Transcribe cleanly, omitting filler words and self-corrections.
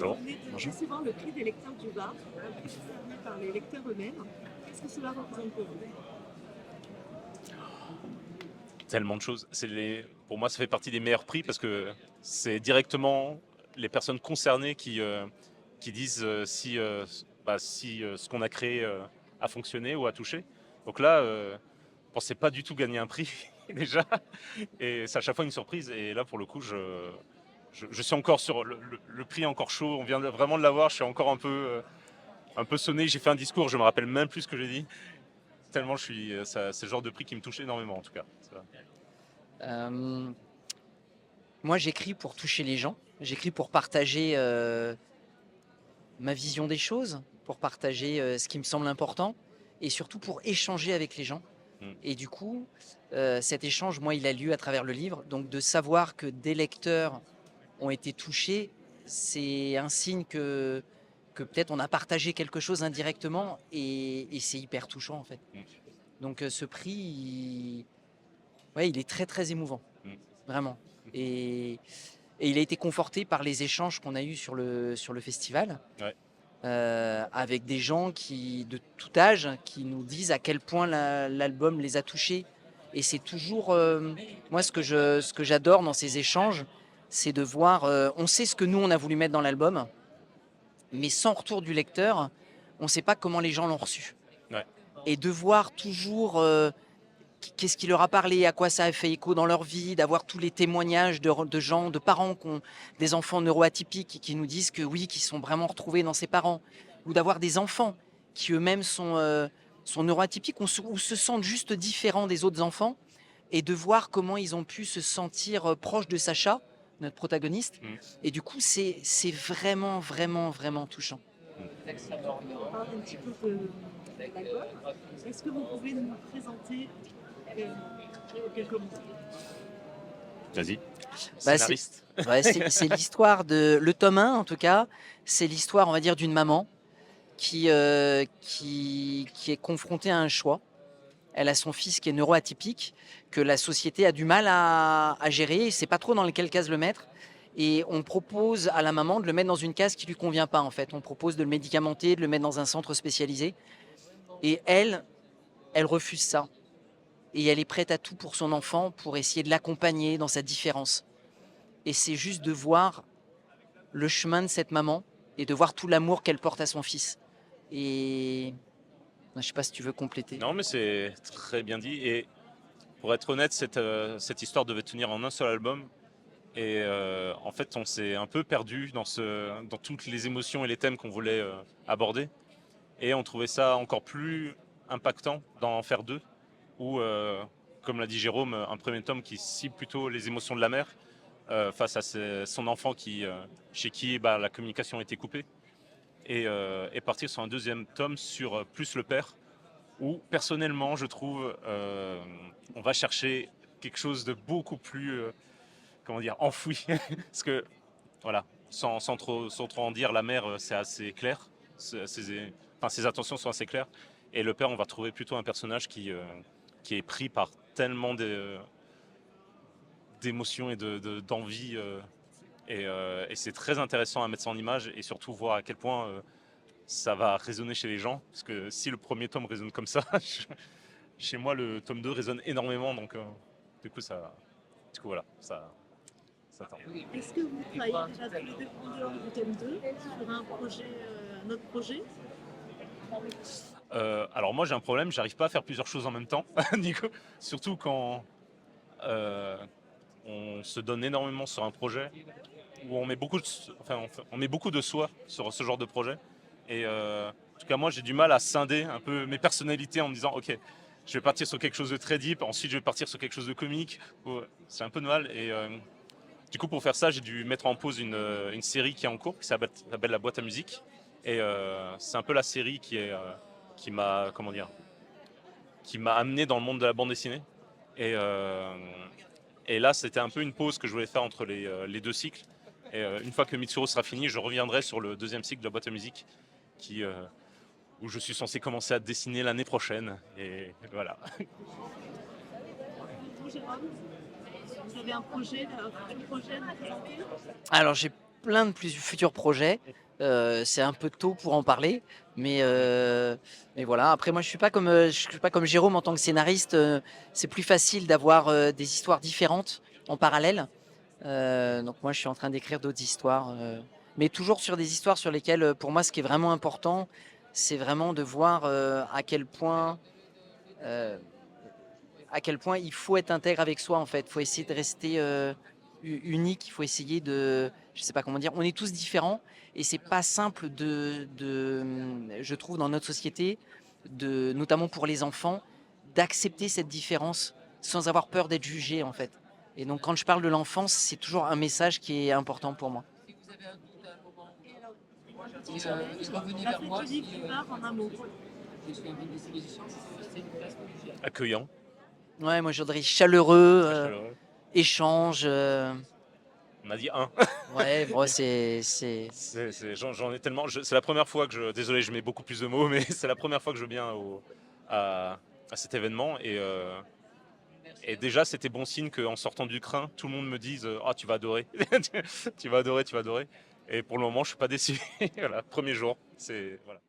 Bonjour. Vous venez de Bonjour. recevoir le prix des lecteurs du Var, un prix décerné par les lecteurs eux-mêmes. Qu'est-ce que cela représente pour vous? Tellement de choses. Pour moi, ça fait partie des meilleurs prix parce que c'est directement les personnes concernées qui disent si ce qu'on a créé a fonctionné ou a touché. Donc là, je pensais pas du tout gagner un prix déjà, et c'est à chaque fois une surprise. Et là, pour le coup, je suis encore sur le prix est encore chaud. On vient vraiment de l'avoir. Je suis encore un peu sonné. J'ai fait un discours, je me rappelle même plus ce que j'ai dit. Tellement c'est le genre de prix qui me touche énormément en tout cas. Euh, Moi, j'écris pour toucher les gens. J'écris pour partager ma vision des choses, pour partager ce qui me semble important et surtout pour échanger avec les gens. Mm. Et du coup, cet échange, moi, il a lieu à travers le livre. Donc, de savoir que des lecteurs ont été touchés, c'est un signe que peut-être on a partagé quelque chose indirectement et c'est hyper touchant, en fait. Mm. Donc, ce prix, ouais, il est très, très émouvant, Mm. vraiment. Et il a été conforté par les échanges qu'on a eus sur le festival, Ouais. avec des gens de tout âge qui nous disent à quel point l'album les a touchés. Et c'est toujours, moi, ce que j'adore dans ces échanges, c'est de voir, on sait ce que nous, on a voulu mettre dans l'album, mais sans retour du lecteur, on ne sait pas comment les gens l'ont reçu. Ouais. Et de voir toujours qu'est-ce qui leur a parlé, à quoi ça a fait écho dans leur vie, d'avoir tous les témoignages de gens, de parents qui ont des enfants neuroatypiques qui nous disent que oui, qu'ils sont vraiment retrouvés dans ses parents, ou d'avoir des enfants qui eux-mêmes sont neuroatypiques ou se sentent juste différents des autres enfants, et de voir comment ils ont pu se sentir proches de Sacha, notre protagoniste. Mm. Et du coup, c'est vraiment, vraiment, vraiment touchant. On parle un petit peu de l'album. Est-ce que vous pouvez nous présenter quelques mots? Vas-y. Bah, Scénariste. ouais, c'est l'histoire de le tome 1 en tout cas, c'est l'histoire, on va dire, d'une maman qui est confrontée à un choix. Elle a son fils qui est neuroatypique, que la société a du mal à gérer, et sait pas trop dans quelle case le mettre. Et on propose à la maman de le mettre dans une case qui lui convient pas, en fait. On propose de le médicamenter, de le mettre dans un centre spécialisé. Et elle refuse ça. Et elle est prête à tout pour son enfant, pour essayer de l'accompagner dans sa différence. Et c'est juste de voir le chemin de cette maman et de voir tout l'amour qu'elle porte à son fils. Et je sais pas si tu veux compléter. Non, mais c'est très bien dit. Et pour être honnête, cette histoire devait tenir en un seul album. Et en fait, on s'est un peu perdu dans toutes les émotions et les thèmes qu'on voulait aborder. Et on trouvait ça encore plus impactant d'en faire deux, où, comme l'a dit Jérôme, un premier tome qui cible plutôt les émotions de la mère face à son enfant chez qui la communication a été coupée. Et partir sur un deuxième tome sur plus le père, où personnellement je trouve on va chercher quelque chose de beaucoup plus comment dire enfoui parce que voilà, sans trop en dire, la mère c'est assez clair, ses intentions sont assez claires, et le père on va trouver plutôt un personnage qui est pris par tellement d'émotions et d'envie et c'est très intéressant à mettre ça en image et surtout voir à quel point ça va résonner chez les gens, parce que si le premier tome résonne comme ça, chez moi le tome 2 résonne énormément, donc du coup voilà, ça tend. Est-ce que vous travaillez déjà tous les deux en dehors du tome 2 sur un projet, un autre projet? Alors moi j'ai un problème, j'arrive pas à faire plusieurs choses en même temps, Nico, surtout quand euh, on se donne énormément sur un projet où on met beaucoup de soi sur ce genre de projet. Et en tout cas, moi, j'ai du mal à scinder un peu mes personnalités en me disant, ok, je vais partir sur quelque chose de très deep, ensuite je vais partir sur quelque chose de comique. C'est un peu de mal. Et du coup, pour faire ça, j'ai dû mettre en pause une série qui est en cours, qui s'appelle La Boîte à musique. Et c'est un peu la série qui m'a, comment dire, qui m'a amené dans le monde de la bande dessinée. Et, euh, et là, c'était un peu une pause que je voulais faire entre les deux cycles. Et une fois que Mitsuru sera fini, je reviendrai sur le deuxième cycle de la boîte à musique, qui, euh, où je suis censé commencer à dessiner l'année prochaine. Et voilà. Vous, Jérôme, vous avez un projet à nous présenter? Alors, plein de futurs projets. C'est un peu tôt pour en parler, mais voilà. Après, moi, je suis pas comme Jérôme en tant que scénariste. C'est plus facile d'avoir des histoires différentes en parallèle. Donc moi, je suis en train d'écrire d'autres histoires, mais toujours sur des histoires sur lesquelles, pour moi, ce qui est vraiment important, c'est vraiment de voir euh, à quel point il faut être intègre avec soi en fait. Il faut essayer de rester unique. Il faut essayer de, je sais pas comment dire. On est tous différents et c'est pas simple je trouve dans notre société, notamment pour les enfants, d'accepter cette différence sans avoir peur d'être jugé en fait. Et donc quand je parle de l'enfance, c'est toujours un message qui est important pour moi. Et alors, une petite la Frédéric Rivard en un mot. Accueillant, Ouais, moi je dirais chaleureux, très chaleureux. échange. On a dit un. Ouais, bon, J'en ai tellement. C'est la première fois que je. Désolé, je mets beaucoup plus de mots, mais c'est la première fois que je viens à, à cet événement. Et déjà, c'était bon signe qu'en sortant du train, tout le monde me dise ah, tu vas adorer. Tu vas adorer, tu vas adorer. Et pour le moment, je suis pas déçu. Voilà, premier jour. Voilà.